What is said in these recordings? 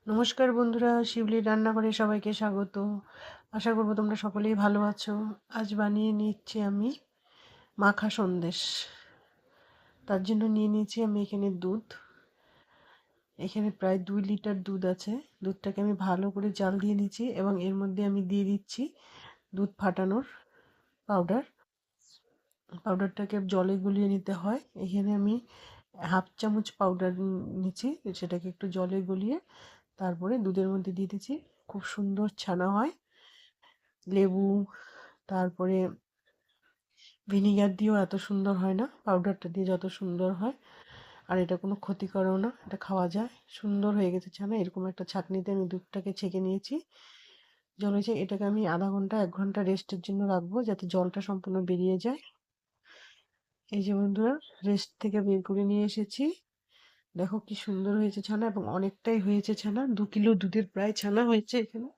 নমস্কার বন্ধুরা, শিবলির রান্নাঘরে সবাইকে স্বাগত। আশা করব তোমরা সকলেই ভালো আছো। আজ বানিয়ে নিচ্ছি আমি মাখা সন্দেশ। তার জন্য নিয়ে নিয়েছি আমি এখানে দুধ। এখানে প্রায় 2 লিটার দুধ আছে। দুধটাকে আমি ভালো করে জাল দিয়ে নিচ্ছি এবং এর মধ্যে আমি দিয়ে দিচ্ছি দুধ ফাটানোর পাউডার। পাউডারটাকে জলে গুলিয়ে নিতে হয়। এখানে আমি হাফ চামচ পাউডার নিচ্ছি, সেটাকে একটু জলে গলিয়ে তারপরে দুধের মধ্যে দিয়ে দিচ্ছি। খুব সুন্দর ছানা হয়। লেবু, তারপরে ভিনিগার দিয়েও এত সুন্দর হয় না, পাউডারটা দিয়ে যত সুন্দর হয়। আর এটা কোনো ক্ষতিকরও না, এটা খাওয়া যায়। সুন্দর হয়ে গেছে ছানা। এরকম একটা ছাঁকনিতে আমি দুধটাকে ছেঁকে নিয়েছি। জলেছে এটাকে আমি আধা ঘন্টা 1 ঘন্টা রেস্টের জন্য রাখবো, যাতে জলটা সম্পূর্ণ বেরিয়ে যায়। এই যে বন্ধুরা, রেস্ট থেকে বের করে নিয়ে এসেছি। দেখো কি সুন্দর হয়েছে ছানা, এবং অনেকটাই হয়েছে ছানা। 2 কিলো দুধের প্রায় ছানা হয়েছে এখানে।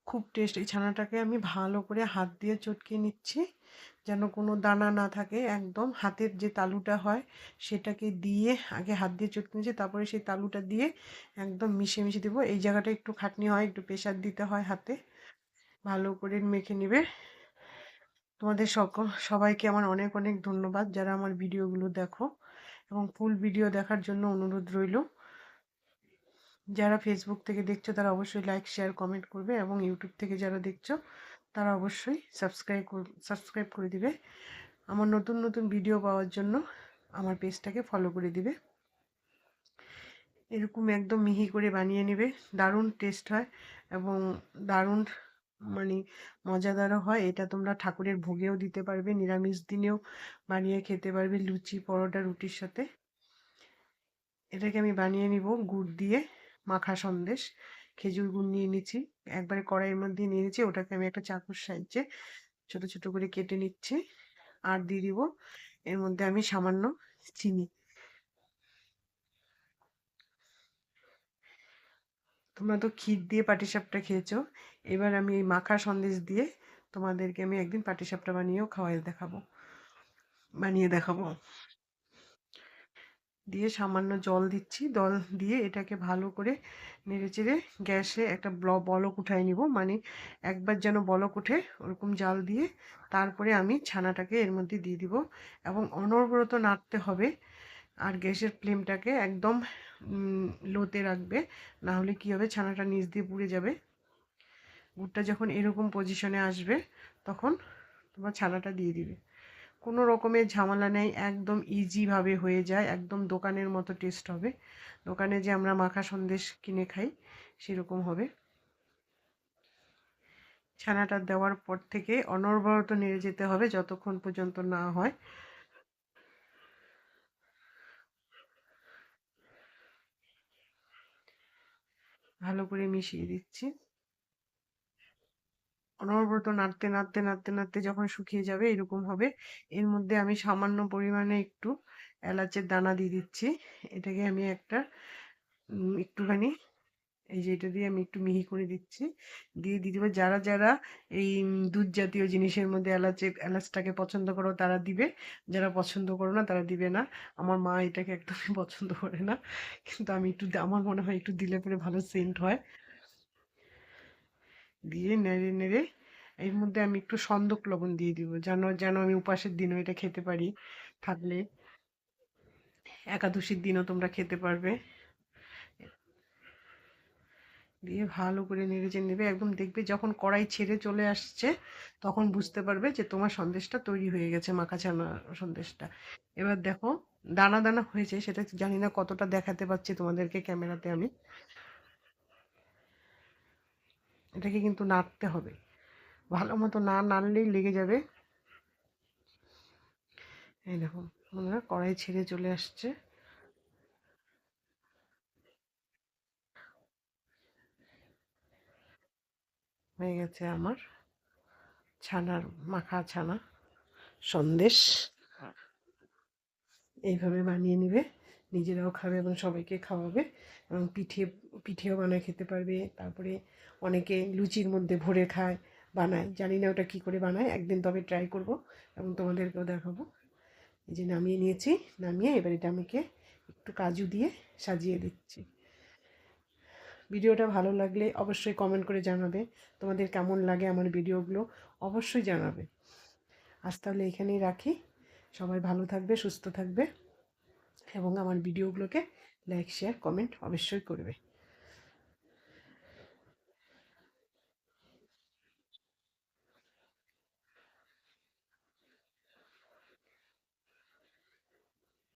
খুব টেস্ট। এই ছানাটাকে আমি ভালো করে হাত দিয়ে চটকে নিচ্ছি, যেন কোনো দানা না থাকে। একদম হাতের যে তালুটা হয় সেটাকে দিয়ে আগে হাত দিয়ে চটকে নিচ্ছি, তারপরে সেই তালুটা দিয়ে একদম মিশিয়ে মিশিয়ে দেবো। এই জায়গাটা একটু খাটনি হয়, একটু প্রেশার দিতে হয় হাতে। ভালো করে মেখে নেবে। তোমাদের সবাইকে আমার অনেক অনেক ধন্যবাদ, যারা আমার ভিডিওগুলো দেখো, এবং ফুল ভিডিও দেখার জন্য অনুরোধ রইল। যারা ফেসবুক থেকে দেখছো তারা অবশ্যই লাইক, শেয়ার, কমেন্ট করবে, এবং ইউটিউব থেকে যারা দেখছো তারা অবশ্যই সাবস্ক্রাইব করে দিবে। আমার নতুন নতুন ভিডিও পাওয়ার জন্য আমার পেজটাকে ফলো করে দিবে। এরকম একদম মিহি করে বানিয়ে নেবে। দারুণ টেস্ট হয় এবং দারুণ মানে মজাদারও হয়। এটা তোমরা ঠাকুরের ভোগেও দিতে পারবে, নিরামিষ দিনেও বানিয়ে খেতে পারবে, লুচি, পরোটা, রুটির সাথে। এটাকে আমি বানিয়ে নিব গুড় দিয়ে মাখা সন্দেশ। খেজুর গুড় নিয়ে নিচ্ছি, একবারে কড়াইয়ের মধ্যে নিয়ে নিচ্ছি। ওটাকে আমি একটা চাকুর সাহায্যে ছোট ছোট করে কেটে নিচ্ছি। আর দিয়ে দিব এর মধ্যে আমি সামান্য চিনি। তোমরা তো ক্ষীর দিয়ে পাটিসাপটা খেয়েছো, এবার আমি এই মাখা সন্দেশ দিয়ে তোমাদেরকে আমি একদিন পাটিসাপটা বানিয়ে দেখাবো। দিয়ে সামান্য জল দিচ্ছি। জল দিয়ে এটাকে ভালো করে নেড়েচেড়ে গ্যাসে একটা বলক উঠায় নিব, মানে একবার যেন বলক ওঠে ওরকম জাল দিয়ে তারপরে আমি ছানাটাকে এর মধ্যে দিয়ে দিব, এবং অনবরত নাড়তে হবে। আর গ্যাসের ফ্লেমটাকে একদম লোতে রাখবে, না হলে কী হবে, ছানাটা নিচ দিয়ে পুড়ে যাবে। গুড়টা যখন এরকম পজিশনে আসবে তখন তোমার ছানাটা দিয়ে দিবে। কোনো রকমের ঝামেলা নেই, একদম ইজিভাবে হয়ে যায়, একদম দোকানের মতো টেস্ট হবে। দোকানে যে আমরা মাখা সন্দেশ কিনে খাই সেরকম হবে। ছানাটা দেওয়ার পর থেকে অনবরত নেড়ে যেতে হবে যতক্ষণ পর্যন্ত না হয়। ভালো করে মিশিয়ে দিচ্ছি। অনবরত নাড়তে নাড়তে নাড়তে নাড়তে যখন শুকিয়ে যাবে এরকম হবে, এর মধ্যে আমি সামান্য পরিমাণে একটু এলাচের দানা দিয়ে দিচ্ছি। এটাকে আমি একটা একটুখানি, এই যে এটা দিয়ে আমি একটু মিহি করে দিচ্ছি, দিয়ে দিয়ে দেবো। যারা যারা এই দুধ জাতীয় জিনিসের মধ্যে এলাচটাকে পছন্দ করো তারা দিবে, যারা পছন্দ করো না তারা দিবে না। আমার মা এটাকে একদমই পছন্দ করে না, কিন্তু আমি একটু আমার মনে হয় একটু দিলে পরে ভালো সেন্ট হয়। দিয়ে নেড়ে নেড়ে এর মধ্যে আমি একটু সন্দক লবণ দিয়ে দিব, যেন যেন আমি উপাসের দিনও এটা খেতে পারি, থাকলে একাদশীর দিনও তোমরা খেতে পারবে। দিয়ে ভালো করে নেড়েচেড়ে নেবে, একদম দেখবে যখন কড়াই ছেড়ে চলে আসছে তখন বুঝতে পারবে যে তোমার সন্দেশটা তৈরি হয়ে গেছে, মাখা ছানা সন্দেশটা। এবার দেখো দানা দানা হয়েছে, সেটা জানি না কতটা দেখাতে পাচ্ছি তোমাদেরকে ক্যামেরাতে আমি। এটাকে কিন্তু নাড়তে হবে, ভালো মতো না নাড়লেই লেগে যাবে। এই দেখো বন্ধুরা, কড়াই ছেড়ে চলে আসছে। হয়ে গেছে আমার ছানার মাখা ছানা সন্দেশ। এইভাবে বানিয়ে নিবে, নিজেরাও খাবে এবং সবাইকে খাওয়াবে। এবং পিঠেও বানায় খেতে পারবে। তারপরে অনেকে লুচির মধ্যে ভরে খায়, বানায়, জানি না ওটা কী করে বানায়, একদিন তবে ট্রাই করব এবং তোমাদেরকেও দেখাবো। এই যে নামিয়ে নিয়েছি, নামিয়ে এবার এটা আমাকে একটু কাজু দিয়ে সাজিয়ে দিচ্ছি। ভিডিওটা ভালো লাগলে অবশ্যই কমেন্ট করে জানাবে তোমাদের কেমন লাগে আমার ভিডিওগুলো, অবশ্যই জানাবে। আজ তাহলে এখানেই রাখি। সবাই ভালো থাকবে, সুস্থ থাকবে এবং আমার ভিডিওগুলোকে লাইক শেয়ার কমেন্ট অবশ্যই করবে।